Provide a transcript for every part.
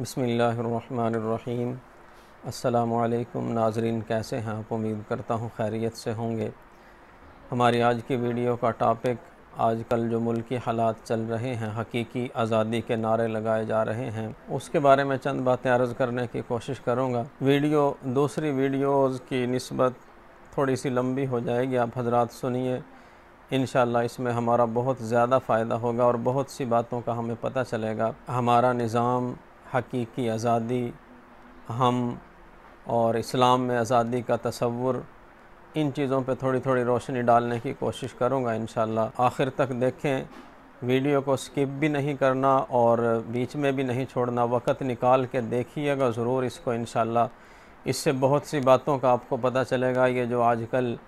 बिस्मिल्लाहिर्रहमानिर्रहीम। अस्सलामुअलैकुम नाज़रीन, कैसे हैं आप? उम्मीद करता हूँ खैरियत से होंगे। हमारी आज की वीडियो का टॉपिक, आजकल जो मुल्की हालात चल रहे हैं, हकीकी आज़ादी के नारे लगाए जा रहे हैं, उसके बारे में चंद बातें अर्ज़ करने की कोशिश करूँगा। वीडियो दूसरी वीडियोज़ की निस्बत थोड़ी सी लंबी हो जाएगी, आप हजरात सुनिए। इंशाअल्लाह इसमें हमारा बहुत ज़्यादा फ़ायदा होगा और बहुत सी बातों का हमें पता चलेगा। हमारा निज़ाम, हकीकी आज़ादी, हम और इस्लाम में आज़ादी का तसव्वुर, इन चीज़ों पे थोड़ी थोड़ी रोशनी डालने की कोशिश करूँगा इंशाअल्लाह। आखिर तक देखें, वीडियो को स्किप भी नहीं करना और बीच में भी नहीं छोड़ना, वक़्त निकाल के देखिएगा ज़रूर इसको इंशाअल्लाह। इससे बहुत सी बातों का आपको पता चलेगा। ये जो आजकल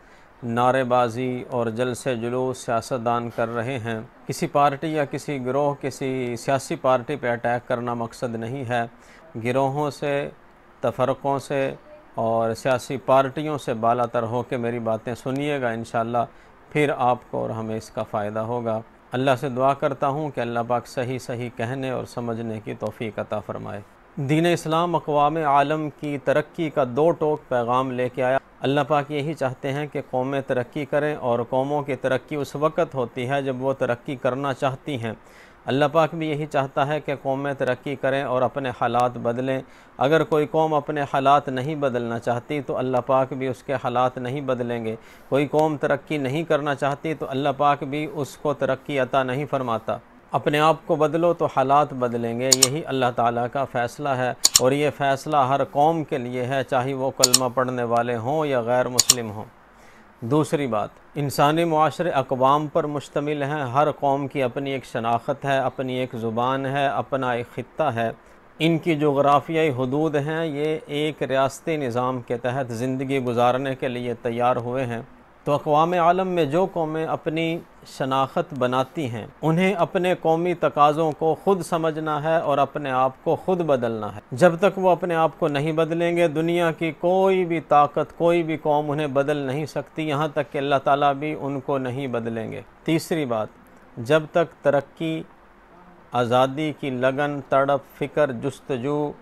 नारेबाज़ी और जलसे जुलूस सियासतदान कर रहे हैं, किसी पार्टी या किसी गिरोह, किसी सियासी पार्टी पे अटैक करना मकसद नहीं है। गिरोहों से, तफरक़ों से और सियासी पार्टियों से बालातर हो के मेरी बातें सुनिएगा इंशाअल्लाह, फिर आपको और हमें इसका फ़ायदा होगा। अल्लाह से दुआ करता हूँ कि अल्लाह पाक सही सही कहने और समझने की तौफ़ीक़ अता फ़रमाए। दीन इस्लाम अक़वाम आलम की तरक्की का दो टोक पैगाम लेके आया। अल्लाह पाक यही चाहते हैं कि कौमें तरक्की करें, और कौमों की तरक्की उस वक़्त होती है जब वो तरक्की करना चाहती हैं। अल्लाह पाक भी यही चाहता है कि कौमें तरक्की करें और अपने हालात बदलें। अगर कोई कौम अपने हालात नहीं बदलना चाहती तो अल्लाह पाक भी उसके हालात नहीं बदलेंगे। कोई कौम तरक्की नहीं करना चाहती तो अल्लाह पाक भी उसको तरक्की अता नहीं फरमाता। अपने आप को बदलो तो हालात बदलेंगे, यही अल्लाह ताला का फ़ैसला है, और ये फ़ैसला हर कौम के लिए है, चाहे वो कलमा पढ़ने वाले हों या गैर मुस्लिम हों। दूसरी बात, इंसानी मुआशरे अक़वाम पर मुश्तमिल हैं। हर कौम की अपनी एक शनाख्त है, अपनी एक ज़ुबान है, अपना एक ख़ित्ता है। इनकी जोग्राफ़ियाई हदूद हैं। ये एक रियासती निज़ाम के तहत ज़िंदगी गुजारने के लिए तैयार हुए हैं। तो अक़वाम आलम में जो कौमें अपनी शनाख्त बनाती हैं, उन्हें अपने कौमी तकाज़ों को ख़ुद समझना है और अपने आप को ख़ुद बदलना है। जब तक वो अपने आप को नहीं बदलेंगे, दुनिया की कोई भी ताकत, कोई भी कौम उन्हें बदल नहीं सकती, यहाँ तक कि अल्लाह ताला भी उनको नहीं बदलेंगे। तीसरी बात, जब तक तरक्की, आज़ादी की लगन, तड़प, फ़िक्र, जुस्तजू,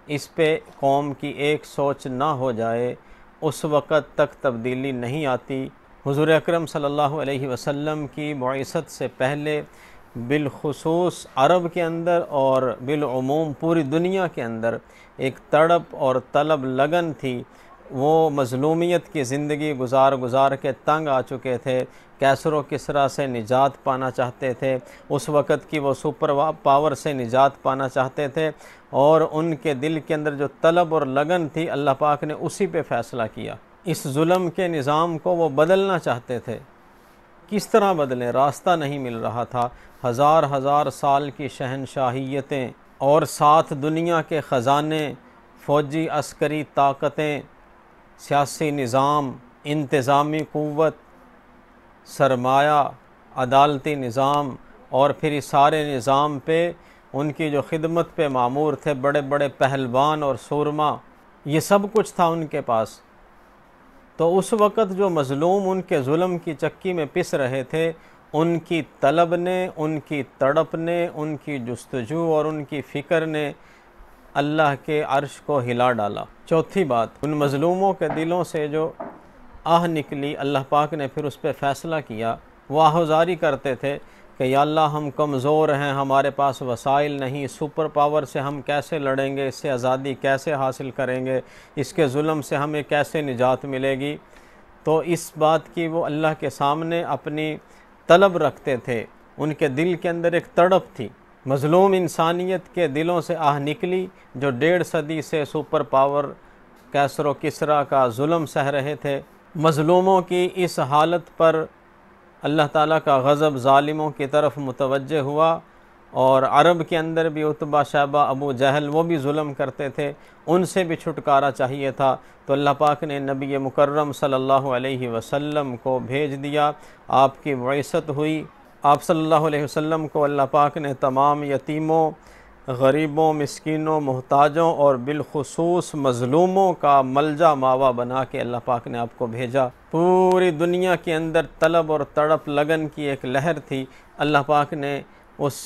इस पे कौम की एक सोच ना हो जाए, उस वक़्त तक तब्दीली नहीं आती। हुज़ूर अकरम सल्लल्लाहु अलैहि वसल्लम की बुइसत से पहले बिलख़ुसूस अरब के अंदर और बिलउमूम पूरी दुनिया के अंदर एक तड़प और तलब लगन थी। वो मज़लूमियत की ज़िंदगी गुजार के तंग आ चुके थे, कैसर व किसरा से निजात पाना चाहते थे, उस वक़्त की वो सुपर पावर से निजात पाना चाहते थे, और उनके दिल के अंदर जो तलब और लगन थी, अल्लाह पाक ने उसी पे फ़ैसला किया। इस जुल्म के निज़ाम को वो बदलना चाहते थे। किस तरह बदलें, रास्ता नहीं मिल रहा था। हज़ार हज़ार साल की शहनशाहियतें और साथ दुनिया के ख़जाने, फ़ौजी अस्करी ताकतें, सियासी निज़ाम, इंतज़ामी क़ुव्वत, सरमाया, अदालती निज़ाम, और फिर इस सारे निज़ाम पे उनकी जो खिदमत पे मामूर थे बड़े बड़े पहलवान और सूरमा, ये सब कुछ था उनके पास। तो उस वक़्त जो मज़लूम उनके जुल्म की चक्की में पिस रहे थे, उनकी तलब ने, उनकी तड़प ने, उनकी जुस्तजू और उनकी फ़िक्र ने अल्लाह के अर्श को हिला डाला। चौथी बात, उन मज़लूमों के दिलों से जो आह निकली, अल्लाह पाक ने फिर उस पर फ़ैसला किया। वो आहुज़ारी करते थे कि या अल्लाह, हम कमज़ोर हैं, हमारे पास वसाइल नहीं, सुपर पावर से हम कैसे लड़ेंगे, इससे आज़ादी कैसे हासिल करेंगे, इसके जुल्म से हमें कैसे निजात मिलेगी। तो इस बात की वो अल्लाह के सामने अपनी तलब रखते थे। उनके दिल के अंदर एक तड़प थी। मज़लूम इंसानियत के दिलों से आह निकली, जो 1.5 सदी से सुपर पावर कैसर व किसरा का जुल्म सह रहे थे। मज़लूमों की इस हालत पर अल्लाह ताला का गज़ब ज़ालिमों की तरफ मुतवज्जे हुआ, और अरब के अंदर भी उतबा, शैबा, अबू जहल, वो भी जुल्म करते थे, उनसे भी छुटकारा चाहिए था। तो अल्लाह पाक ने नबी मुकर्रम सल्लल्लाहु अलैहि वसल्लम को भेज दिया। आपकी बुइसत हुई। आप सल्लल्लाहु अलैहि वसल्लम को अल्लाह पाक ने तमाम यतीमों, गरीबों, मिस्कीनों, मोहताजों और बिलखुसूस मज़लूमों का मलजा मावा बना के अल्लाह पाक ने आपको भेजा। पूरी दुनिया के अंदर तलब और तड़प लगन की एक लहर थी। अल्लाह पाक ने उस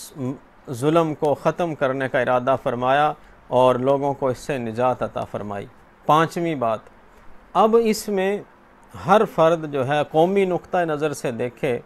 जुल्म को ख़त्म करने का इरादा फ़रमाया और लोगों को इससे निजात अता फ़रमाई। पाँचवीं बात, अब इसमें हर फ़र्द जो है कौमी नुक्ता नज़र से देखे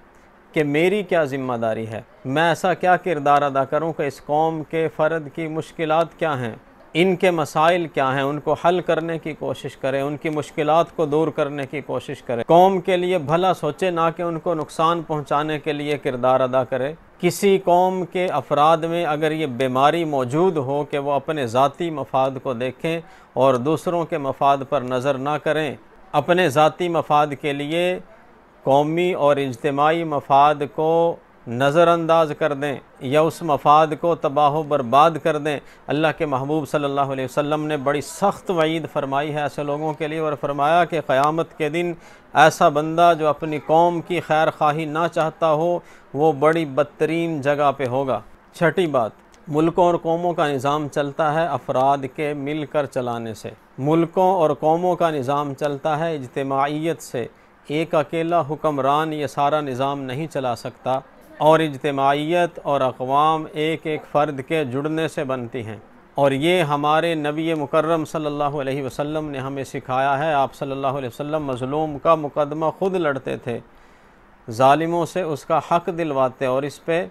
कि मेरी क्या ज़िम्मेदारी है, मैं ऐसा क्या किरदार अदा करूं कि इस कौम के फ़र्द की मुश्किलात क्या हैं, इनके मसाइल क्या हैं, उनको हल करने की कोशिश करें, उनकी मुश्किलात को दूर करने की कोशिश करें, कौम के लिए भला सोचे, ना कि उनको नुकसान पहुंचाने के लिए किरदार अदा करे। किसी कौम के अफराद में अगर ये बीमारी मौजूद हो कि वो अपने ज़ाती मफाद को देखें और दूसरों के मफाद पर नज़र ना करें, अपने ज़ाती मफाद के लिए कौमी और इज्तिमाई मफाद को नज़रअंदाज कर दें या उस मफाद को तबाह बर्बाद कर दें, अल्लाह के महबूब सल्लल्लाहु अलैहि वसल्लम ने बड़ी सख्त वईद फरमाई है ऐसे लोगों के लिए, और फरमाया कि क़यामत के दिन ऐसा बंदा जो अपनी कौम की खैर खाही ना चाहता हो वो बड़ी बदतरीन जगह पे होगा। छठी बात, मुल्कों और कौमों का निज़ाम चलता है अफराद के मिलकर चलाने से। मुल्कों और कौमों का निज़ाम चलता है इज्तिमाइयत से। एक अकेला हुक्मरान ये सारा निज़ाम नहीं चला सकता, और इज्तिमाइयत और अक़वाम एक एक फ़र्द के जुड़ने से बनती हैं, और ये हमारे नबी मुकर्रम सल्लल्लाहु अलैहि वसल्लम ने हमें सिखाया है। आप सल्लल्लाहु अलैहि वसल्लम मज़लूम का मुकदमा ख़ुद लड़ते थे, ज़ालिमों से उसका हक़ दिलवाते और इस पर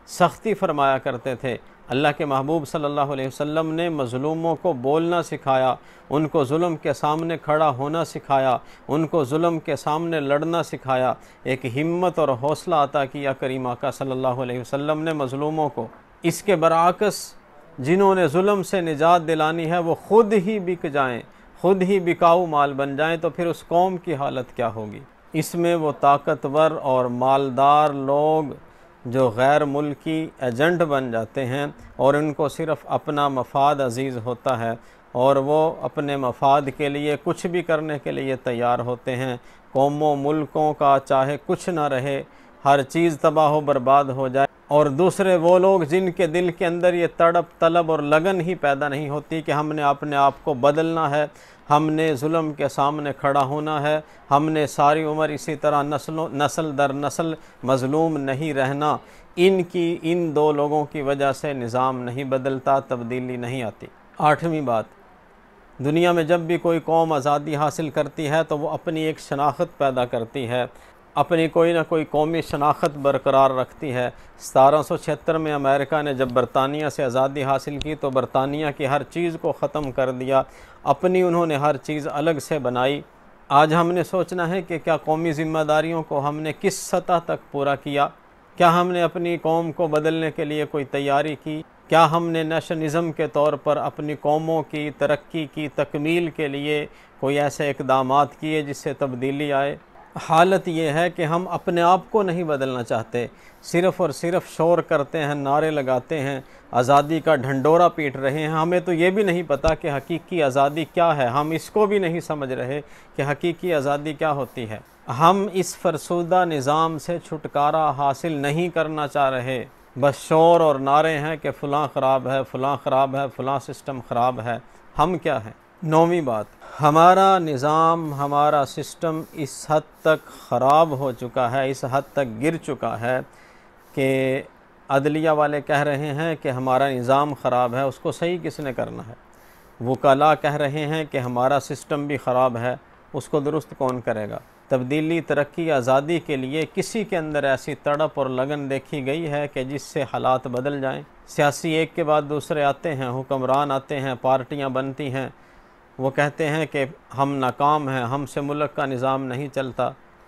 सख्ती फरमाया करते थे। अल्लाह के महबूब सल्लल्लाहु अलैहि वसल्लम ने मज़लूमों को बोलना सिखाया, उनको जुल्म के सामने खड़ा होना सिखाया, उनको जुल्म के सामने लड़ना सिखाया, एक हिम्मत और हौसला अता किया करीम आका सल्लल्लाहु अलैहि वसल्लम ने मज़लूमों को। इसके बरअक्स जिन्होंने जुल्म से निजात दिलानी है वो ख़ुद ही बिक जाएं, ख़ुद ही बिकाऊ माल बन जाएं, तो फिर उस कौम की हालत क्या होगी। इसमें वो ताकतवर और मालदार लोग जो गैर मुल्की एजेंट बन जाते हैं और उनको सिर्फ़ अपना मफाद अजीज़ होता है और वो अपने मफाद के लिए कुछ भी करने के लिए तैयार होते हैं। कौमों मुल्कों का चाहे कुछ ना रहे, हर चीज़ तबाह बर्बाद हो जाए, और दूसरे वो लोग जिनके दिल के अंदर ये तड़प तलब और लगन ही पैदा नहीं होती कि हमने अपने आप को बदलना है, हमने जुल्म के सामने खड़ा होना है, हमने सारी उम्र इसी तरह नस्ल दर नस्ल मज़लूम नहीं रहना, इन दो लोगों की वजह से निज़ाम नहीं बदलता, तब्दीली नहीं आती। आठवीं बात, दुनिया में जब भी कोई कौम आज़ादी हासिल करती है तो वो अपनी एक शनाख्त पैदा करती है, अपनी कोई ना कोई कौमी शनाख्त बरकरार रखती है। 1776 में अमेरिका ने जब बरतानिया से आज़ादी हासिल की तो बरतानिया की हर चीज़ को ख़त्म कर दिया, अपनी उन्होंने हर चीज़ अलग से बनाई। आज हमने सोचना है कि क्या कौमी ज़िम्मेदारियों को हमने किस सतह तक पूरा किया, क्या हमने अपनी कौम को बदलने के लिए कोई तैयारी की, क्या हमने नेशनलिज़म के तौर पर अपनी कौमों की तरक्की की तकमील के लिए कोई ऐसे इक़दामात किए जिससे तब्दीली आए। हालत ये है कि हम अपने आप को नहीं बदलना चाहते, सिर्फ़ और सिर्फ शोर करते हैं, नारे लगाते हैं, आज़ादी का ढंडोरा पीट रहे हैं। हमें तो ये भी नहीं पता कि हकीकी आज़ादी क्या है, हम इसको भी नहीं समझ रहे कि हकीकी आज़ादी क्या होती है। हम इस फरसुदा निज़ाम से छुटकारा हासिल नहीं करना चाह रहे, बस शोर और नारे हैं कि फ़लाँ ख़राब है, फ़लाँ ख़राब है, फ़लाँ सिस्टम ख़राब है। हम क्या हैं? नौवीं बात, हमारा निज़ाम, हमारा सिस्टम इस हद तक ख़राब हो चुका है, इस हद तक गिर चुका है कि अदलिया वाले कह रहे हैं कि हमारा निज़ाम ख़राब है, उसको सही किसने करना है। वकला कह रहे हैं कि हमारा सिस्टम भी ख़राब है, उसको दुरुस्त कौन करेगा। तब्दीली, तरक्की, आज़ादी के लिए किसी के अंदर ऐसी तड़प और लगन देखी गई है कि जिससे हालात बदल जाएं। सियासी एक के बाद दूसरे आते हैं, हुक्मरान आते हैं, पार्टियां बनती हैं, वो कहते हैं कि हम नाकाम हैं, हमसे मुल्क का निज़ाम नहीं चलता,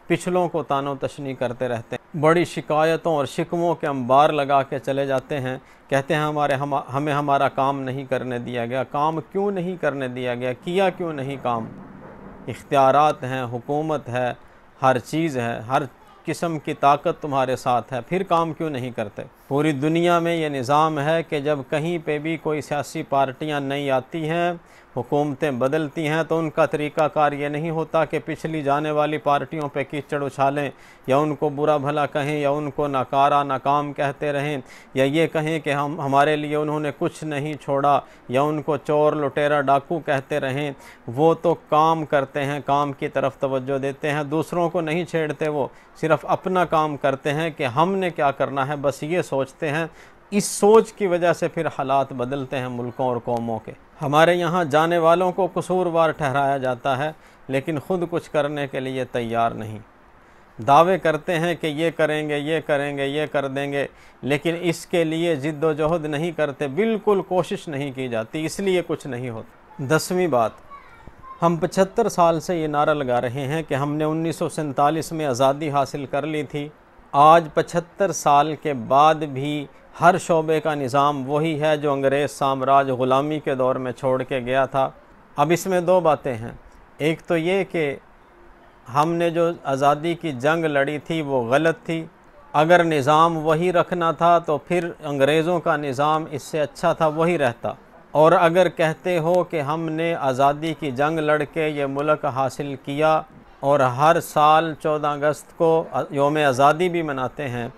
पिछलों को तानो तशनी करते रहते हैं, बड़ी शिकायतों और शिकवों के अंबार लगा के चले जाते हैं, कहते हैं हमें हमारा काम नहीं करने दिया गया। काम क्यों नहीं करने दिया गया, किया क्यों नहीं काम? इख्तियारात हैं, हुकूमत है, हर चीज़ है, हर किस्म की ताकत तुम्हारे साथ है, फिर काम क्यों नहीं करते? पूरी दुनिया में ये निज़ाम है कि जब कहीं पे भी कोई सियासी पार्टियां नई आती हैं, हुकूमतें बदलती हैं, तो उनका तरीक़ाकार ये नहीं होता कि पिछली जाने वाली पार्टियों पे कीचड़ उछालें या उनको बुरा भला कहें या उनको नाकारा नाकाम कहते रहें या ये कहें कि हमारे लिए उन्होंने कुछ नहीं छोड़ा या उनको चोर लुटेरा डाकू कहते रहें। वो तो काम करते हैं, काम की तरफ तवज्जो देते हैं, दूसरों को नहीं छेड़ते, वो सिर्फ़ अपना काम करते हैं कि हमने क्या करना है, बस ये सोचते हैं। इस सोच की वजह से फिर हालात बदलते हैं मुल्कों और कौमों के। हमारे यहाँ जाने वालों को कसूरवार ठहराया जाता है, लेकिन ख़ुद कुछ करने के लिए तैयार नहीं। दावे करते हैं कि ये करेंगे, ये करेंगे, ये कर देंगे, लेकिन इसके लिए जिद्दोजहद नहीं करते, बिल्कुल कोशिश नहीं की जाती, इसलिए कुछ नहीं होता। 10वीं बात, हम 75 साल से ये नारा लगा रहे हैं कि हमने 1947 में आज़ादी हासिल कर ली थी। आज 75 साल के बाद भी हर शोबे का निज़ाम वही है जो अंग्रेज़ साम्राज्य ग़ुलामी के दौर में छोड़ के गया था। अब इसमें दो बातें हैं। एक तो ये कि हमने जो आज़ादी की जंग लड़ी थी वो गलत थी। अगर निज़ाम वही रखना था तो फिर अंग्रेज़ों का निज़ाम इससे अच्छा था, वही रहता। और अगर कहते हो कि हमने आज़ादी की जंग लड़ के ये मुल्क हासिल किया और हर साल 14 अगस्त को यौम आज़ादी भी मनाते हैं,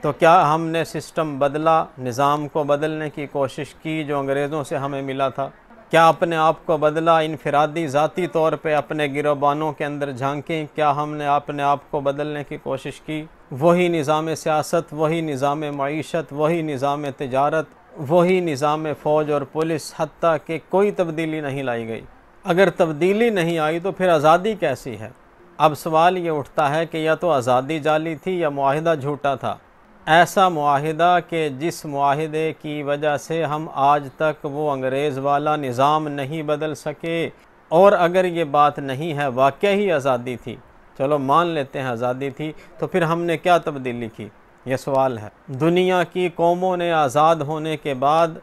तो क्या हमने सिस्टम बदला, निज़ाम को बदलने की कोशिश की जो अंग्रेज़ों से हमें मिला था? क्या अपने आप को बदला, इनफरादी ज़ाती तौर पे अपने गिरोबानों के अंदर झांकें? क्या हमने अपने आप को बदलने की कोशिश की? वही निज़ाम सियासत, वही निज़ाम मईशत, वही निज़ाम तिजारत, वही निज़ाम फ़ौज और पुलिस, हत्ता कि कोई तब्दीली नहीं लाई गई। अगर तब्दीली नहीं आई तो फिर आज़ादी कैसी है? अब सवाल ये उठता है कि या तो आज़ादी जाली थी या मुआहिदा झूठा था। ऐसा मुआहिदा कि जिस मुआहिदे की वजह से हम आज तक वो अंग्रेज़ वाला निज़ाम नहीं बदल सके। और अगर ये बात नहीं है, वाकई ही आज़ादी थी, चलो मान लेते हैं आज़ादी थी, तो फिर हमने क्या तब्दीली की? ये सवाल है। दुनिया की कौमों ने आज़ाद होने के बाद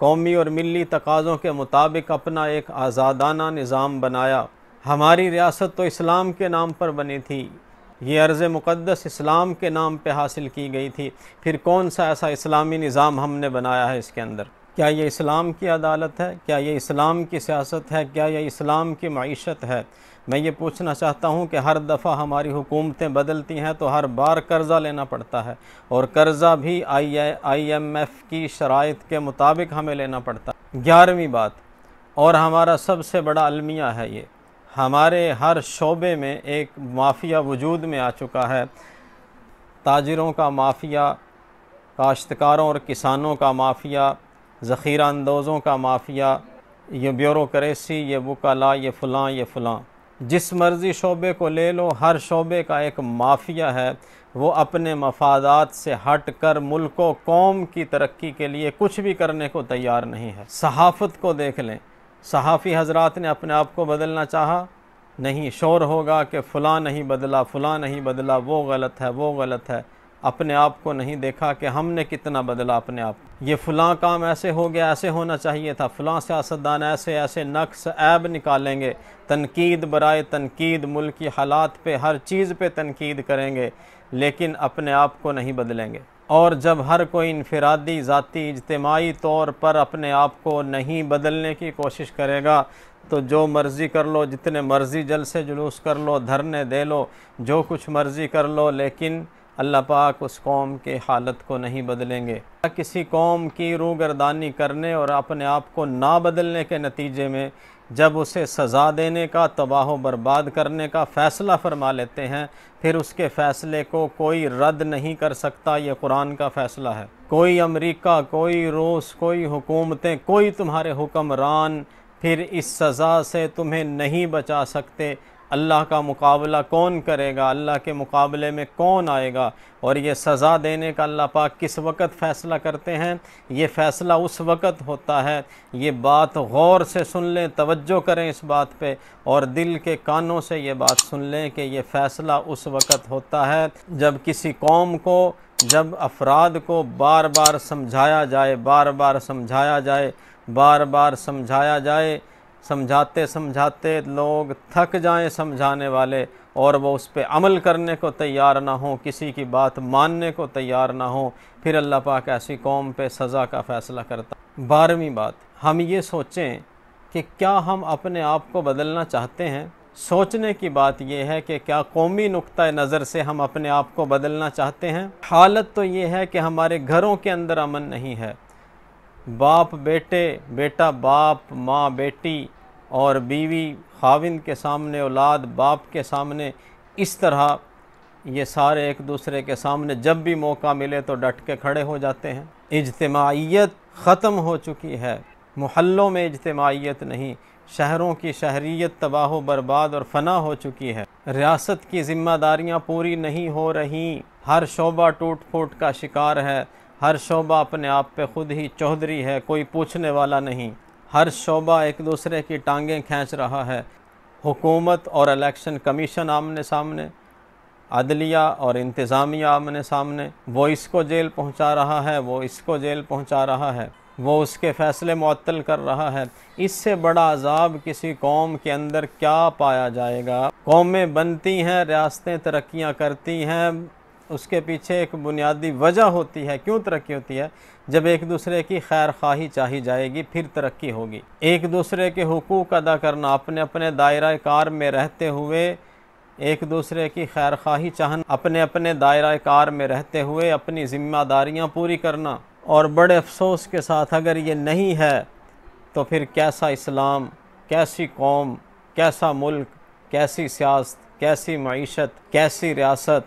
कौमी और मिली तकाज़ों के मुताबिक अपना एक आज़ादाना निज़ाम बनाया। हमारी रियासत तो इस्लाम के नाम पर बनी थी, ये अर्ज़ मुक़द्दस इस्लाम के नाम पे हासिल की गई थी। फिर कौन सा ऐसा इस्लामी निज़ाम हमने बनाया है इसके अंदर? क्या ये इस्लाम की अदालत है? क्या ये इस्लाम की सियासत है? क्या ये इस्लाम की मईशत है? मैं ये पूछना चाहता हूँ कि हर दफ़ा हमारी हुकूमतें बदलती हैं तो हर बार कर्ज़ा लेना पड़ता है, और कर्ज़ा भी IMF की शराइत के मुताबिक हमें लेना पड़ता है। 11वीं बात, और हमारा सबसे बड़ा अलमिया है ये, हमारे हर शोबे में एक माफिया वजूद में आ चुका है। ताजिरों का माफिया, काश्तकारों और किसानों का माफिया, ज़ख़ीरा अंदोज़ों का माफिया, ये ब्यूरोक्रेसी, ये वकाला, ये फ़लाँ, ये फ़लाँ, जिस मर्ज़ी शोबे को ले लो, हर शोबे का एक माफिया है। वो अपने मफादात से हट कर मुल्क व कौम की तरक्की के लिए कुछ भी करने को तैयार नहीं है। सहाफ़त को देख लें, सहाफ़ी हज़रात ने अपने आप को बदलना चाहा, नहीं, शोर होगा कि फ़लाँ नहीं बदला, फ़लाँ नहीं बदला, वो गलत है, वो गलत है। अपने आप को नहीं देखा कि हमने कितना बदला अपने आप। ये फ़लाँ काम ऐसे हो गया, ऐसे होना चाहिए था, फ़लाँ सियासतदान ऐसे ऐसे नक्स ऐब निकालेंगे, तनकीद बराए तनकीद, मुल्क की हालात पे, हर चीज़ पे तनकीद करेंगे, लेकिन अपने आप को नहीं बदलेंगे। और जब हर कोई इनफरादी, ज़ाती, इज्तिमाई तौर पर अपने आप को नहीं बदलने की कोशिश करेगा, तो जो मर्ज़ी कर लो, जितने मर्ज़ी जलसे जुलूस कर लो, धरने दे लो, जो कुछ मर्ज़ी कर लो, लेकिन अल्लाह पाक उस कौम के हालत को नहीं बदलेंगे। किसी कौम की रूगर्दानी करने और अपने आप को ना बदलने के नतीजे में जब उसे सज़ा देने का, तबाह व बर्बाद करने का फ़ैसला फरमा लेते हैं, फिर उसके फ़ैसले को कोई रद्द नहीं कर सकता। ये कुरान का फ़ैसला है। कोई अमेरिका, कोई रूस, कोई हुकूमतें, कोई तुम्हारे हुक्मरान फिर इस सज़ा से तुम्हें नहीं बचा सकते। अल्लाह का मुकाबला कौन करेगा? अल्लाह के मुकाबले में कौन आएगा? और ये सज़ा देने का अल्लाह पाक किस वक़्त फ़ैसला करते हैं? ये फ़ैसला उस वक़्त होता है। ये बात गौर से सुन लें, तवज्जो करें इस बात पे, और दिल के कानों से ये बात सुन लें कि ये फ़ैसला उस वक़्त होता है जब किसी कौम को, जब अफराद को बार बार समझाया जाए, बार बार समझाया जाए, बार बार समझाया जाए, समझाते समझाते लोग थक जाएं समझाने वाले, और वो उस पर अमल करने को तैयार ना हो, किसी की बात मानने को तैयार ना हो, फिर अल्लाह पाक ऐसी कौम पे सज़ा का फ़ैसला करता। 12वीं बात, हम ये सोचें कि क्या हम अपने आप को बदलना चाहते हैं। सोचने की बात यह है कि क्या कौमी नुक्ता नज़र से हम अपने आप को बदलना चाहते हैं। हालत तो ये है कि हमारे घरों के अंदर अमन नहीं है। बाप बेटे, बेटा बाप, माँ बेटी, और बीवी खाविंद के सामने, औलाद बाप के सामने, इस तरह ये सारे एक दूसरे के सामने जब भी मौका मिले तो डट के खड़े हो जाते हैं। इज्तिमाइयत ख़त्म हो चुकी है, मोहल्लों में इज्तिमाइयत नहीं, शहरों की शहरियत तबाह बर्बाद और फना हो चुकी है। रियासत की ज़िम्मेदारियाँ पूरी नहीं हो रहीं, हर शोबा टूट फूट का शिकार है, हर शोबा अपने आप पे खुद ही चौधरी है, कोई पूछने वाला नहीं, हर शोबा एक दूसरे की टांगें खींच रहा है। हुकूमत और इलेक्शन कमीशन आमने सामने, अदलिया और इंतज़ामिया आमने सामने, वो इसको जेल पहुंचा रहा है, वो इसको जेल पहुंचा रहा है, वो उसके फ़ैसले मुअत्तल कर रहा है। इससे बड़ा अजाब किसी कौम के अंदर क्या पाया जाएगा। कौमें बनती हैं, रियासतें तरक्कियाँ करती हैं, उसके पीछे एक बुनियादी वजह होती है। क्यों तरक्की होती है? जब एक दूसरे की खैर खाही चाही जाएगी फिर तरक्की होगी। एक दूसरे के हुकूक अदा करना, अपने अपने दायरा कार में रहते हुए एक दूसरे की खैर खाही चाहना, अपने अपने दायरा कार में रहते हुए अपनी ज़िम्मेदारियाँ पूरी करना। और बड़े अफसोस के साथ अगर ये नहीं है तो फिर कैसा इस्लाम, कैसी कौम, कैसा मुल्क, कैसी सियासत, कैसी मईशत, कैसी रियासत।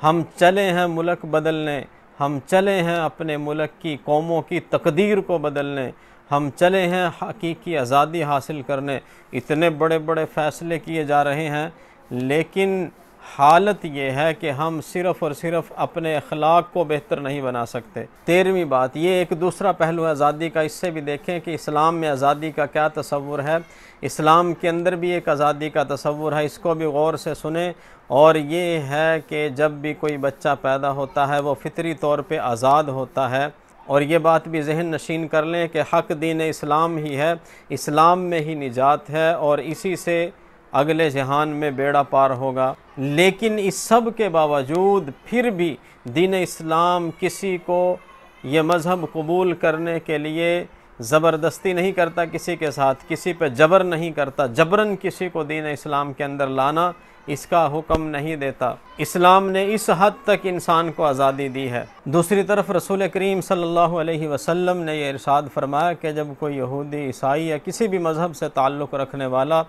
हम चले हैं मुल्क बदलने, हम चले हैं अपने मुल्क की कौमों की तकदीर को बदलने, हम चले हैं हकीकी आज़ादी हासिल करने। इतने बड़े बड़े फ़ैसले किए जा रहे हैं, लेकिन हालत ये है कि हम सिर्फ़ और सिर्फ अपने अखलाक को बेहतर नहीं बना सकते। 13वीं बात, ये एक दूसरा पहलू है आज़ादी का। इससे भी देखें कि इस्लाम में आज़ादी का क्या तसव्वुर है। इस्लाम के अंदर भी एक आज़ादी का तसव्वुर है, इसको भी गौर से सुने। और ये है कि जब भी कोई बच्चा पैदा होता है वो फितरी तौर पे आज़ाद होता है। और ये बात भी जहन नशीन कर लें कि हक़ दीन इस्लाम ही है, इस्लाम में ही निजात है और इसी से अगले जहान में बेड़ा पार होगा। लेकिन इस सब के बावजूद फिर भी दीन इस्लाम किसी को ये मज़हब कबूल करने के लिए ज़बरदस्ती नहीं करता, किसी के साथ किसी पे जबर नहीं करता। जबरन किसी को दीन इस्लाम के अंदर लाना इसका हुक्म नहीं देता। इस्लाम ने इस हद तक इंसान को आज़ादी दी है। दूसरी तरफ रसूल करीम सल्लल्लाहु अलैहि वसल्लम ने यह इरशाद फरमाया कि जब कोई यहूदी, ईसाई या किसी भी मज़हब से ताल्लुक़ रखने वाला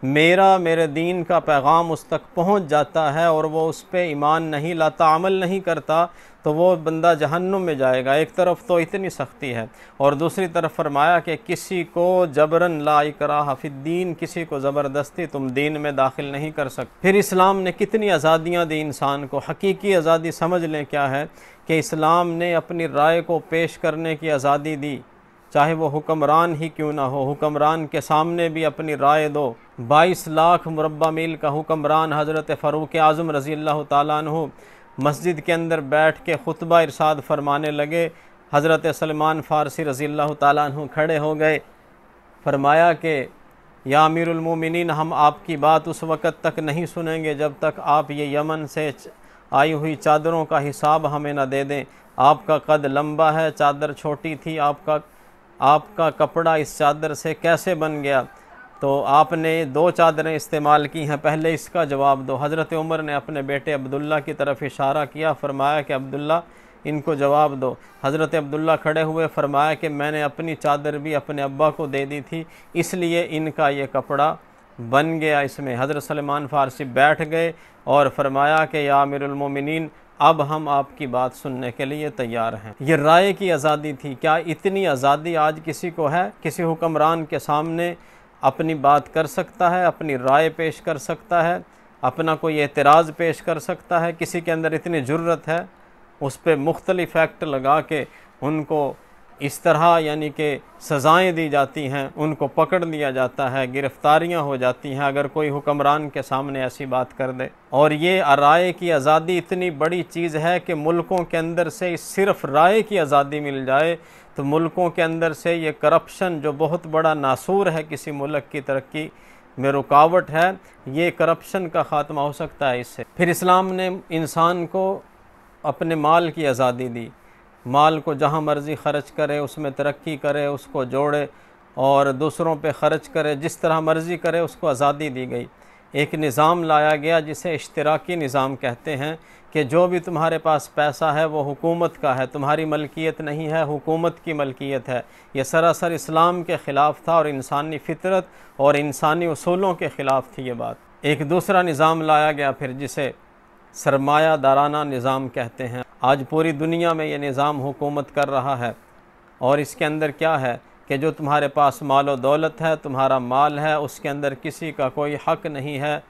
मेरे दीन का पैगाम उस तक पहुँच जाता है और वो उस पर ईमान नहीं लाता, अमल नहीं करता, तो वो बंदा जहन्नुम में जाएगा। एक तरफ तो इतनी सख्ती है और दूसरी तरफ फरमाया कि किसी को जबरन ला इकराह फिद्दीन, किसी को ज़बरदस्ती तुम दीन में दाखिल नहीं कर सकते। फिर इस्लाम ने कितनी आज़ादियाँ दी इंसान को। हकीकी आज़ादी समझ लें क्या है कि इस्लाम ने अपनी राय को पेश करने की आज़ादी दी, चाहे वो हुक्मरान ही क्यों ना हो। हुक्मरान के सामने भी अपनी राय दो। 22 लाख मुरब्बा मील का हुक्मरान हज़रत फ़ारूक आज़म रज़ी अल्लाह ताला अन्हु मस्जिद के अंदर बैठ के खुतबा इरशाद फरमाने लगे। हज़रत सलमान फ़ारसी रज़ी अल्लाह ताला अन्हु खड़े हो गए, फरमाया कि या अमीरुल मोमिनीन, हम आपकी बात उस वक़्त तक नहीं सुनेंगे जब तक आप ये यमन से आई हुई चादरों का हिसाब हमें न दे दें। आपका कद लंबा है, चादर छोटी थी, आपका कपड़ा इस चादर से कैसे बन गया? तो आपने 2 चादरें इस्तेमाल की हैं, पहले इसका जवाब दो। हज़रत उमर ने अपने बेटे अब्दुल्ला की तरफ इशारा किया, फरमाया कि अब्दुल्ला इनको जवाब दो। हज़रत अब्दुल्ला खड़े हुए, फरमाया कि मैंने अपनी चादर भी अपने अब्बा को दे दी थी, इसलिए इनका ये कपड़ा बन गया इसमें। हज़रत सलमान फ़ारसी बैठ गए और फरमाया कि या अमीरुल मोमिनीन, अब हम आपकी बात सुनने के लिए तैयार हैं। ये राय की आज़ादी थी। क्या इतनी आज़ादी आज किसी को है? किसी हुक्मरान के सामने अपनी बात कर सकता है, अपनी राय पेश कर सकता है, अपना कोई एतराज़ पेश कर सकता है? किसी के अंदर इतनी जुर्रत है? उस पर मुख्तलिफ एक्ट लगा के उनको इस तरह यानी कि सज़ाएँ दी जाती हैं, उनको पकड़ लिया जाता है, गिरफ़्तारियाँ हो जाती हैं अगर कोई हुक्मरान के सामने ऐसी बात कर दे। और ये राय की आज़ादी इतनी बड़ी चीज़ है कि मुल्कों के अंदर से सिर्फ़ राय की आज़ादी मिल जाए तो मुल्कों के अंदर से ये करप्शन जो बहुत बड़ा नासूर है, किसी मुल्क की तरक्की में रुकावट है, ये करप्शन का ख़ात्मा हो सकता है इससे। फिर इस्लाम ने इंसान को अपने माल की आज़ादी दी। माल को जहाँ मर्ज़ी ख़र्च करे, उसमें तरक्की करे, उसको जोड़े और दूसरों पे ख़र्च करे, जिस तरह मर्ज़ी करे, उसको आज़ादी दी गई। एक निज़ाम लाया गया जिसे इश्तिराकी निज़ाम कहते हैं कि जो भी तुम्हारे पास पैसा है वो हुकूमत का है, तुम्हारी मलकियत नहीं है, हुकूमत की मलकियत है। यह सरासर इस्लाम के ख़िलाफ़ था और इंसानी फ़ितरत और इंसानी उसूलों के ख़िलाफ़ थी ये बात। एक दूसरा निज़ाम लाया गया फिर जिसे सरमाया दाराना निज़ाम कहते हैं। आज पूरी दुनिया में ये निज़ाम हुकूमत कर रहा है। और इसके अंदर क्या है कि जो तुम्हारे पास माल और दौलत है, तुम्हारा माल है, उसके अंदर किसी का कोई हक़ नहीं है।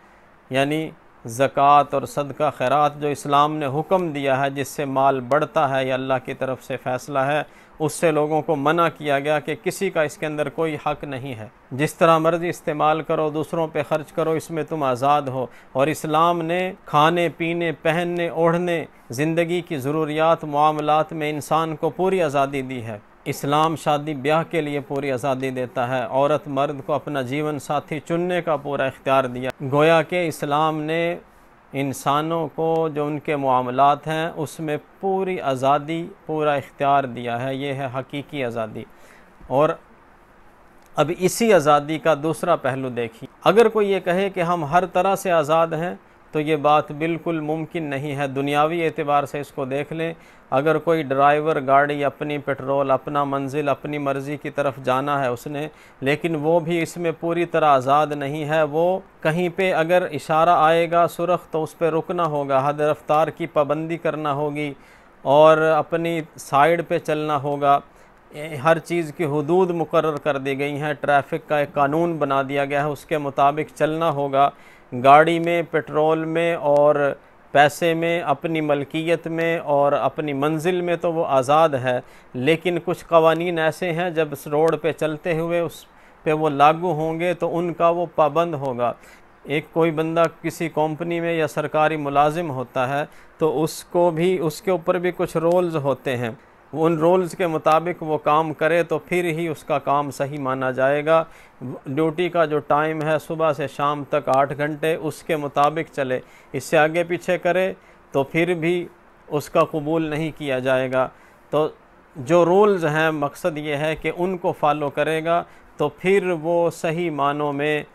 यानी ज़कात और सदका खैरात जो इस्लाम ने हुक्म दिया है, जिससे माल बढ़ता है, या अल्लाह की तरफ से फ़ैसला है, उससे लोगों को मना किया गया कि किसी का इसके अंदर कोई हक़ नहीं है। जिस तरह मर्ज़ी इस्तेमाल करो, दूसरों पे ख़र्च करो, इसमें तुम आज़ाद हो। और इस्लाम ने खाने पीने, पहनने ओढ़ने, ज़िंदगी की ज़रूरियात, मामलात में इंसान को पूरी आज़ादी दी है। इस्लाम शादी ब्याह के लिए पूरी आज़ादी देता है। औरत मर्द को अपना जीवन साथी चुनने का पूरा इख्तियार दिया। गोया कि इस्लाम ने इंसानों को जो उनके मामलात हैं उसमें पूरी आज़ादी, पूरा इख्तियार दिया है। ये है हकीकी आज़ादी। और अब इसी आज़ादी का दूसरा पहलू देखिए। अगर कोई ये कहे कि हम हर तरह से आज़ाद हैं तो ये बात बिल्कुल मुमकिन नहीं है। दुनियावी एतबार से इसको देख लें। अगर कोई ड्राइवर गाड़ी अपनी पेट्रोल, अपना मंजिल, अपनी मर्ज़ी की तरफ जाना है उसने, लेकिन वो भी इसमें पूरी तरह आज़ाद नहीं है। वो कहीं पे अगर इशारा आएगा सुरख तो उस पर रुकना होगा, हद रफ्तार की पाबंदी करना होगी और अपनी साइड पे चलना होगा। हर चीज़ की हुदूद मुकर्रर कर दी गई हैं। ट्रैफिक का एक कानून बना दिया गया है, उसके मुताबिक चलना होगा। गाड़ी में, पेट्रोल में और पैसे में, अपनी मलकियत में और अपनी मंजिल में तो वो आज़ाद है। लेकिन कुछ क़वानीन ऐसे हैं जब इस रोड पे चलते हुए उस पे वो लागू होंगे तो उनका वो पाबंद होगा। एक कोई बंदा किसी कंपनी में या सरकारी मुलाजिम होता है तो उसको भी, उसके ऊपर भी कुछ रोल्स होते हैं। उन रोल्स के मुताबिक वो काम करे तो फिर ही उसका काम सही माना जाएगा। ड्यूटी का जो टाइम है सुबह से शाम तक 8 घंटे, उसके मुताबिक चले। इससे आगे पीछे करे तो फिर भी उसका कबूल नहीं किया जाएगा। तो जो रूल्स हैं, मकसद ये है कि उनको फॉलो करेगा तो फिर वो सही मानों में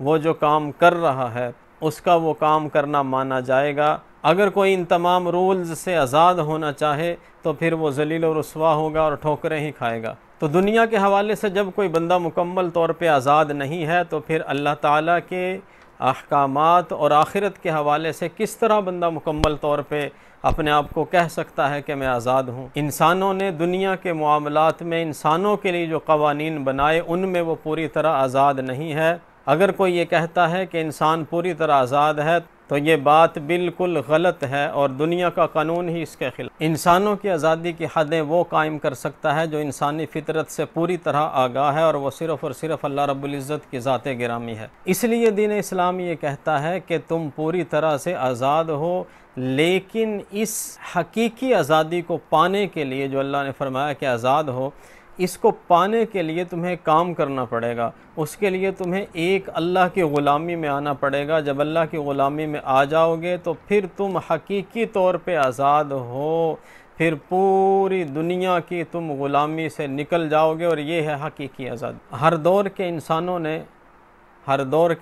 वो जो काम कर रहा है उसका वो काम करना माना जाएगा। अगर कोई इन तमाम रूल्स से आज़ाद होना चाहे तो फिर वो ज़लील और रुस्वा होगा और ठोकरें ही खाएगा। तो दुनिया के हवाले से जब कोई बंदा मुकम्मल तौर पे आज़ाद नहीं है तो फिर अल्लाह ताला के अहकामात और आखिरत के हवाले से किस तरह बंदा मुकम्मल तौर पे अपने आप को कह सकता है कि मैं आज़ाद हूँ। इंसानों ने दुनिया के मामलात में इंसानों के लिए जो क़वानीन बनाए उनमें वो पूरी तरह आज़ाद नहीं है। अगर कोई ये कहता है कि इंसान पूरी तरह आज़ाद है तो ये बात बिल्कुल गलत है और दुनिया का कानून ही इसके खिलाफ। इंसानों की आज़ादी की हदें वो कायम कर सकता है जो इंसानी फितरत से पूरी तरह आगाह है और वो सिर्फ़ और सिर्फ अल्लाह रब्बुल इज़्ज़त की ज़ात गिरामी है। इसलिए दीन इस्लाम ये कहता है कि तुम पूरी तरह से आज़ाद हो, लेकिन इस हकीकी आज़ादी को पाने के लिए जो अल्लाह ने फरमाया कि आज़ाद हो, इसको पाने के लिए तुम्हें काम करना पड़ेगा। उसके लिए तुम्हें एक अल्लाह की ग़ुलामी में आना पड़ेगा। जब अल्लाह की ग़ुलामी में आ जाओगे तो फिर तुम हकीकी तौर पे आज़ाद हो, फिर पूरी दुनिया की तुम ग़ुलामी से निकल जाओगे और ये है हकीकी आज़ादी। हर दौर के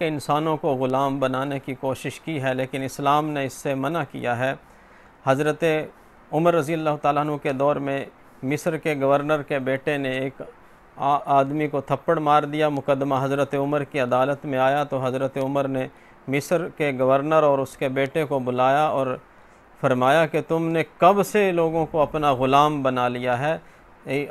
इंसानों को ग़ुलाम बनाने की कोशिश की है, लेकिन इस्लाम ने इससे मना किया है। हज़रत उमर रज़ी अल्लाह ताला अन्हु के दौर में मिस्र के गवर्नर के बेटे ने एक आदमी को थप्पड़ मार दिया। मुकदमा हज़रत उमर की अदालत में आया तो हज़रत उमर ने मिस्र के गवर्नर और उसके बेटे को बुलाया और फरमाया कि तुमने कब से लोगों को अपना ग़ुलाम बना लिया है,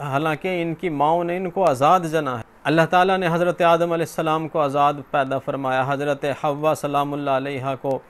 हालांकि इनकी माओं ने इनको आज़ाद जना है। अल्लाह ताला ने हज़रत आदम अलैहिस्सलाम को आज़ाद पैदा फरमाया, हज़रत हव्वा सलामुल्लाह अलैहा को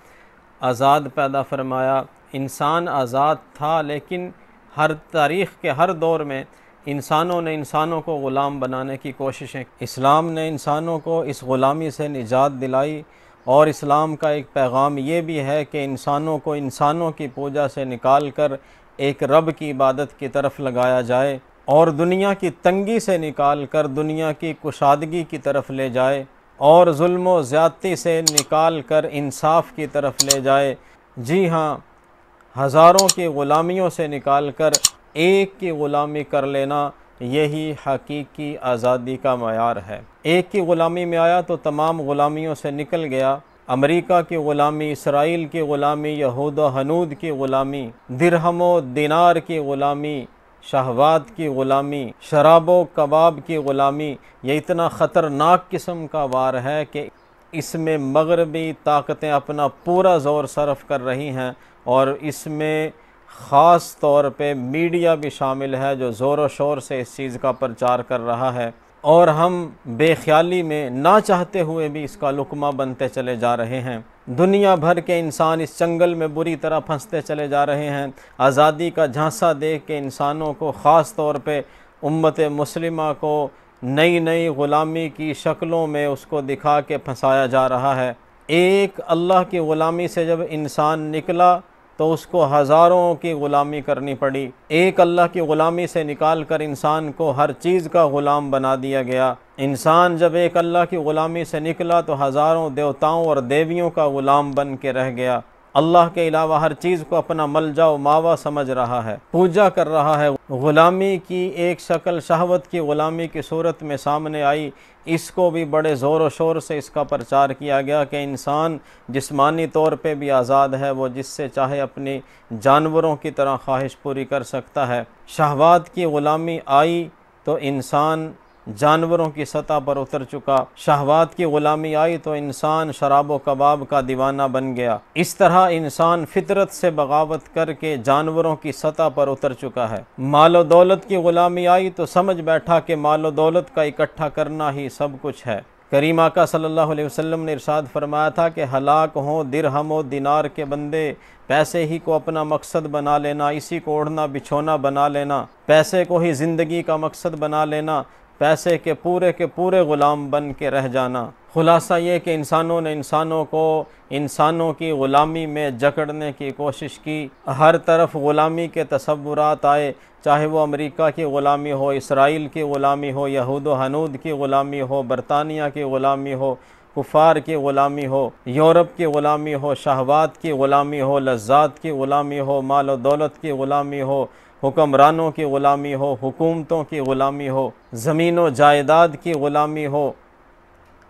आज़ाद पैदा फरमाया। इंसान आज़ाद था, लेकिन हर तारीख़ के हर दौर में इंसानों ने इंसानों को ग़ुलाम बनाने की कोशिशें। इस्लाम ने इंसानों को इस ग़ुलामी से निजात दिलाई और इस्लाम का एक पैगाम ये भी है कि इंसानों को इंसानों की पूजा से निकाल कर एक रब की इबादत की तरफ लगाया जाए और दुनिया की तंगी से निकाल कर दुनिया की कुशादगी की तरफ ले जाए और जुल्म व ज़्यादती से निकाल कर इंसाफ की तरफ ले जाए। जी हाँ, हज़ारों की ग़ुलामियों से निकाल कर एक की ग़ुलामी कर लेना, यही हकीकी आज़ादी का मयार है। एक की ग़ुलामी में आया तो तमाम ग़ुलामियों से निकल गया। अमेरिका की ग़ुलामी, इसराइल की ग़ुलामी, यहूद व हनूद की ग़ुलामी, दिरहम व दिनार की ग़ुलामी, शहवात की ग़ुलामी, शराब व कबाब की ग़ुलामी, ये इतना ख़तरनाक किस्म का वार है कि इसमें मगरबी ताकतें अपना पूरा ज़ोर सर्फ कर रही हैं और इसमें ख़ास तौर पे मीडिया भी शामिल है जो ज़ोर शोर से इस चीज़ का प्रचार कर रहा है, और हम बेख्याली में ना चाहते हुए भी इसका लुकमा बनते चले जा रहे हैं। दुनिया भर के इंसान इस जंगल में बुरी तरह फंसते चले जा रहे हैं। आज़ादी का झांसा देख के इंसानों को, ख़ास तौर पे उम्मत मुस्लिमा को नई नई ग़ुलामी की शक्लों में उसको दिखा के फंसाया जा रहा है। एक अल्लाह की ग़ुलामी से जब इंसान निकला तो उसको हज़ारों की ग़ुलामी करनी पड़ी। एक अल्लाह की ग़ुलामी से निकाल कर इंसान को हर चीज़ का ग़ुलाम बना दिया गया। इंसान जब एक अल्लाह की ग़ुलामी से निकला तो हज़ारों देवताओं और देवियों का ग़ुलाम बन के रह गया। अल्लाह के अलावा हर चीज़ को अपना मलजा व मावा समझ रहा है, पूजा कर रहा है। ग़ुलामी की एक शक्ल शहवत की ग़ुलामी की सूरत में सामने आई। इसको भी बड़े ज़ोर व शोर से इसका प्रचार किया गया कि इंसान जिस्मानी तौर पे भी आज़ाद है, वो जिससे चाहे अपनी जानवरों की तरह ख्वाहिश पूरी कर सकता है। शहवात की ग़ुलामी आई तो इंसान जानवरों की सतह पर उतर चुका। शहवात की ग़ुलामी आई तो इंसान शराब व कबाब का दीवाना बन गया। इस तरह इंसान फितरत से बगावत करके जानवरों की सतह पर उतर चुका है। मालो दौलत की ग़ुलामी आई तो समझ बैठा कि मालो दौलत का इकट्ठा करना ही सब कुछ है। करीम आका सल्लल्लाहु अलैहि वसल्लम ने इरशाद फरमाया था कि हलाक हों दिरहम व दिनार के बंदे, पैसे ही को अपना मकसद बना लेना, इसी को ओढ़ना बिछोना बना लेना, पैसे को ही ज़िंदगी का मकसद बना लेना, पैसे के पूरे ग़ुलाम बन के रह जाना। खुलासा ये कि इंसानों ने इंसानों को इंसानों की ग़ुलामी में जकड़ने की कोशिश की। हर तरफ ग़ुलामी के तसव्वुरात आए, चाहे वो अमेरिका की ग़ुलामी हो, इसराइल की ग़ुलामी हो, यहूद व हनूद की ग़ुलामी हो, बरतानिया की ग़ुलामी हो, कुफ़ार की ग़ुलामी हो, यूरोप की ग़ुलामी हो, शहवात की ग़ुलामी हो, लज्जात की ग़ुलामी हो, माल व दौलत की ग़ुलामी हो, हुक्मरानों की ग़ुलामी हो, हुकूमतों की ग़ुलामी हो, ज़मीन व जायदाद की ग़ुलामी हो,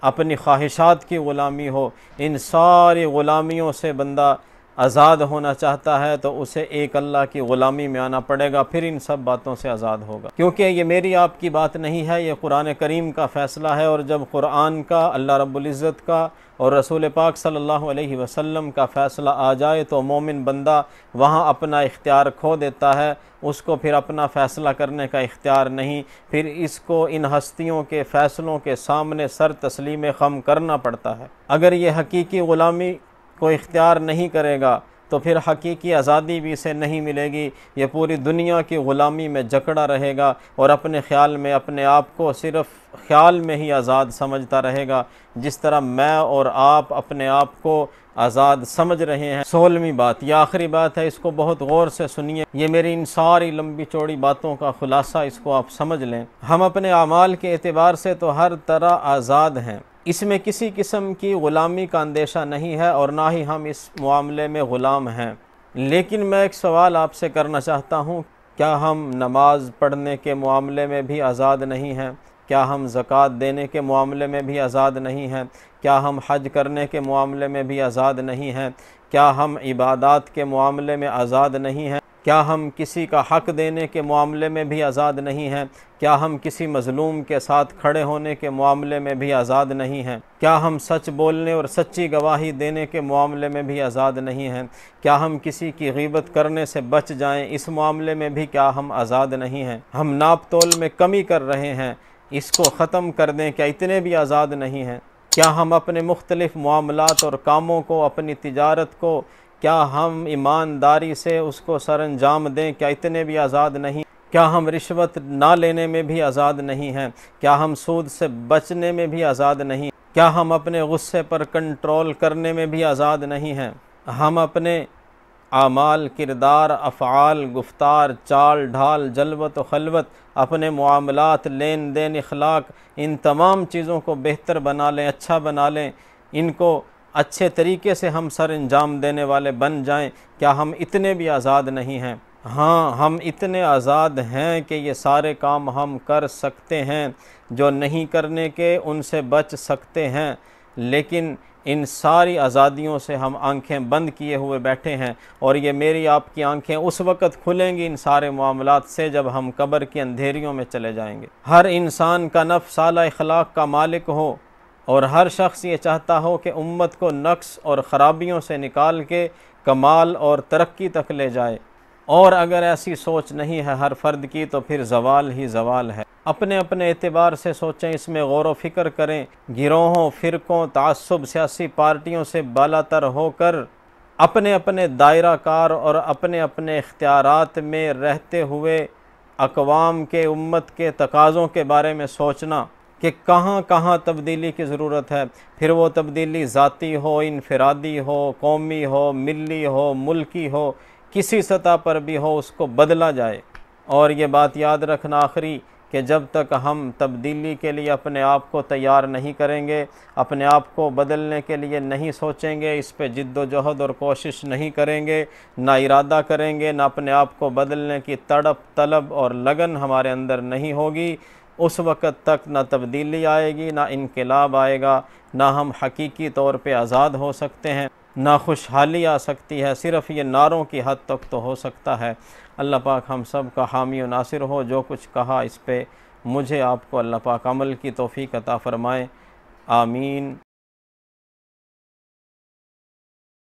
अपनी ख्वाहिशात की ग़ुलामी हो, इन सारी ग़ुलामियों से बंदा आज़ाद होना चाहता है तो उसे एक अल्लाह की ग़ुलामी में आना पड़ेगा, फिर इन सब बातों से आज़ाद होगा। क्योंकि ये मेरी आपकी बात नहीं है, ये कुरान करीम का फ़ैसला है। और जब कुरान का, अल्लाह रब्बुल इज़्ज़त का और रसूल पाक सल्लल्लाहु अलैहि वसल्लम का फ़ैसला आ जाए तो मोमिन बंदा वहाँ अपना इख्तियार खो देता है, उसको फिर अपना फ़ैसला करने का इख्तियार नहीं, फिर इसको इन हस्तियों के फ़ैसलों के सामने सर तस्लीम ख़म करना पड़ता है। अगर ये हकीकी ग़ुलामी को इख्तियार नहीं करेगा तो फिर हकीकी आज़ादी भी इसे नहीं मिलेगी। ये पूरी दुनिया की ग़ुलामी में जकड़ा रहेगा और अपने ख़्याल में अपने आप को सिर्फ़ ख़्याल में ही आज़ाद समझता रहेगा, जिस तरह मैं और आप अपने आप को आज़ाद समझ रहे हैं। 16वीं बात, यह आखिरी बात है, इसको बहुत गौर से सुनिए। ये मेरी इन सारी लंबी चौड़ी बातों का ख़ुलासा, इसको आप समझ लें। हम अपने अमाल के एतबार से तो हर तरह आज़ाद हैं, इसमें किसी किस्म की ग़ुलामी का अंदेशा नहीं है और ना ही हम इस मामले में ग़ुलाम हैं। लेकिन मैं एक सवाल आपसे करना चाहता हूँ, क्या हम नमाज़ पढ़ने के मामले में भी आज़ाद नहीं हैं? क्या हम ज़कात देने के मामले में भी आज़ाद नहीं हैं? क्या हम हज करने के मामले में भी आज़ाद नहीं हैं? क्या हम इबादात के मामले में आज़ाद नहीं हैं? क्या हम किसी का हक़ देने के मामले में भी आज़ाद नहीं हैं? क्या हम किसी मज़लूम के साथ खड़े होने के मामले में भी आज़ाद नहीं हैं? क्या हम सच बोलने और सच्ची गवाही देने के मामले में भी आज़ाद नहीं हैं? क्या हम किसी की ग़ीबत करने से बच जाएं, इस मामले में भी क्या हम आज़ाद नहीं हैं? हम नाप तोल में कमी कर रहे हैं, इसको ख़त्म कर दें, क्या इतने भी आज़ाद नहीं हैं? क्या हम अपने मुख्तलिफ़ मामलात और कामों को, अपनी तिजारत को, क्या हम ईमानदारी से उसको सर अंजाम दें, क्या इतने भी आज़ाद नहीं? क्या हम रिश्वत ना लेने में भी आज़ाद नहीं हैं? क्या हम सूद से बचने में भी आज़ाद नहीं? क्या हम अपने गुस्से पर कंट्रोल करने में भी आज़ाद नहीं हैं? हम अपने आमाल, किरदार, अफ़आल, गुफ्तार, चाल ढाल, जलवत व खलवत, अपने मामलात, लेन देन, इखलाक, इन तमाम चीज़ों को बेहतर बना लें, अच्छा बना लें, इनको अच्छे तरीके से हम सर अंजाम देने वाले बन जाएं। क्या हम इतने भी आज़ाद नहीं हैं? हाँ, हम इतने आज़ाद हैं कि ये सारे काम हम कर सकते हैं, जो नहीं करने के उनसे बच सकते हैं। लेकिन इन सारी आज़ादियों से हम आंखें बंद किए हुए बैठे हैं, और ये मेरी आपकी आंखें उस वक़्त खुलेंगी इन सारे मामलात से जब हम कब्र की अंधेरियों में चले जाएंगे। हर इंसान का नफ्स आला इखलाक का मालिक हो और हर शख्स ये चाहता हो कि उम्मत को नक्स और ख़राबियों से निकाल के कमाल और तरक्की तक ले जाए। और अगर ऐसी सोच नहीं है हर फ़र्द की तो फिर ज़वाल ही ज़वाल है। अपने अपने एतबार से सोचें, इसमें गौर व फिक्र करें। गिरोहों, फ़िरक़ों, तासुब, सियासी पार्टियों से बालातर होकर अपने अपने दायरा कार और अपने अपने इख्तियारात में रहते हुए अक़वाम के, उम्मत के तकाज़ों के बारे में सोचना कि कहाँ कहाँ तब्दीली की ज़रूरत है। फिर वो तब्दीली ज़ाती हो, इनफरादी हो, कौमी हो, मिली हो, मुल्की हो, किसी सतह पर भी हो, उसको बदला जाए। और ये बात याद रखना आखिरी कि जब तक हम तब्दीली के लिए अपने आप को तैयार नहीं करेंगे, अपने आप को बदलने के लिए नहीं सोचेंगे, इस पे जिद्दोजहद और कोशिश नहीं करेंगे, ना इरादा करेंगे, ना अपने आप को बदलने की तड़प, तलब और लगन हमारे अंदर नहीं होगी, उस वक़्त तक ना तब्दीली आएगी, ना इनकलाब आएगा, ना हम हकीकी तौर पे आज़ाद हो सकते हैं, ना खुशहाली आ सकती है। सिर्फ़ ये नारों की हद तक तो हो सकता है। अल्लाह पाक हम सब का हामी व नासिर हो। जो कुछ कहा इस पे मुझे आपको अल्लाह पाक अमल की तौफ़ीक़ अता फ़रमाए। आमीन।